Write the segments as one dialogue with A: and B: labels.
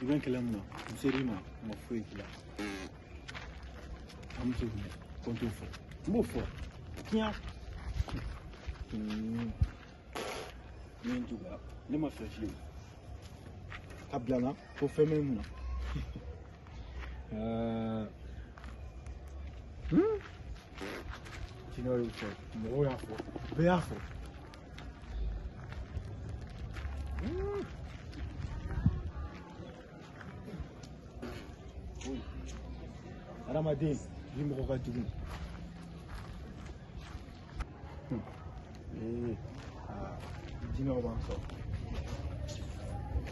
A: Even Kalamna, Serima, my free killer. I'm to control for. Move for. Tiens. Mean to go. Never fetch you. Tablana, for Femina. You know, more careful. Ramadan, je me regarde tout. Dîner au banc.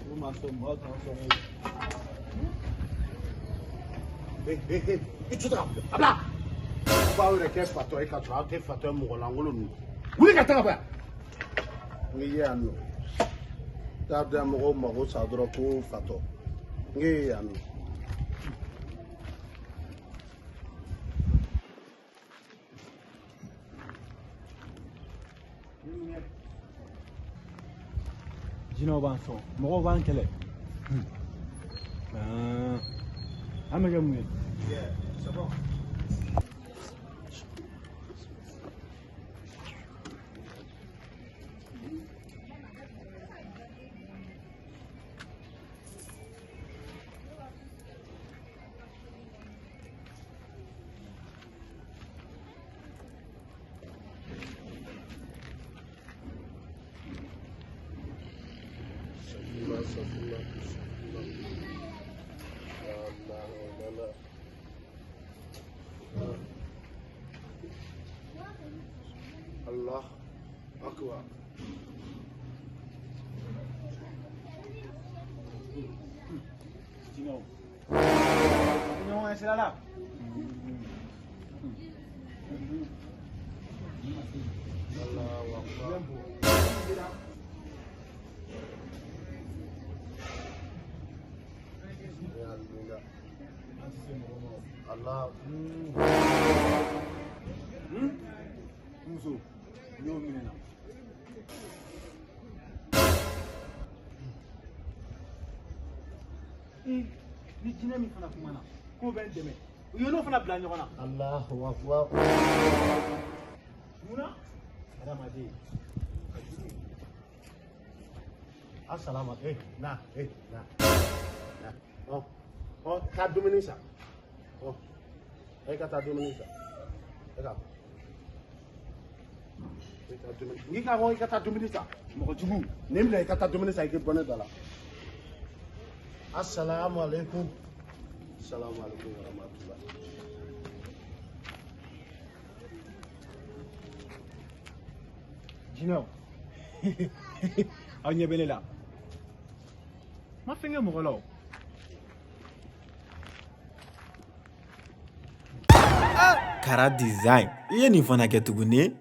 A: Vous m'avez mal transformé.
B: Tu te rappelles? Abla! Pas où les fateurs et quand tu as tes fateurs mourants, oui, qu'attends, oui, à nous. T'as Moro, ça doit pour fato. Oui, à nous.
A: Dîner au banc. Moro banc, quel est?
B: C'est bon. Allah Akbar.
A: Dîner. Non, c'est là.
B: Allahu Akbar. Allah.
A: Muso, yo minena. Ni dîner mi fana kumana. Ko ben deme. Yo no fana bla nyona.
B: Allahu Akbar.
A: Muna? Ramadan.
B: Assalamu alaikum. Na. Oh, t'as 2 minutes ça. Oh. T'as 2 minutes ça. Regarde. Ngi ka ho ikata 2 minutes ça.
A: Mo jugu.
B: Nemla ikata 2 minutes ça ke bonne dala. Assalamu alaikum. Assalamu alaikum wa rahmatullah.
A: Dîner. On y est bien là. Ma finger mo golo.
C: Kara design. Iye ni fana kɛ tuguni.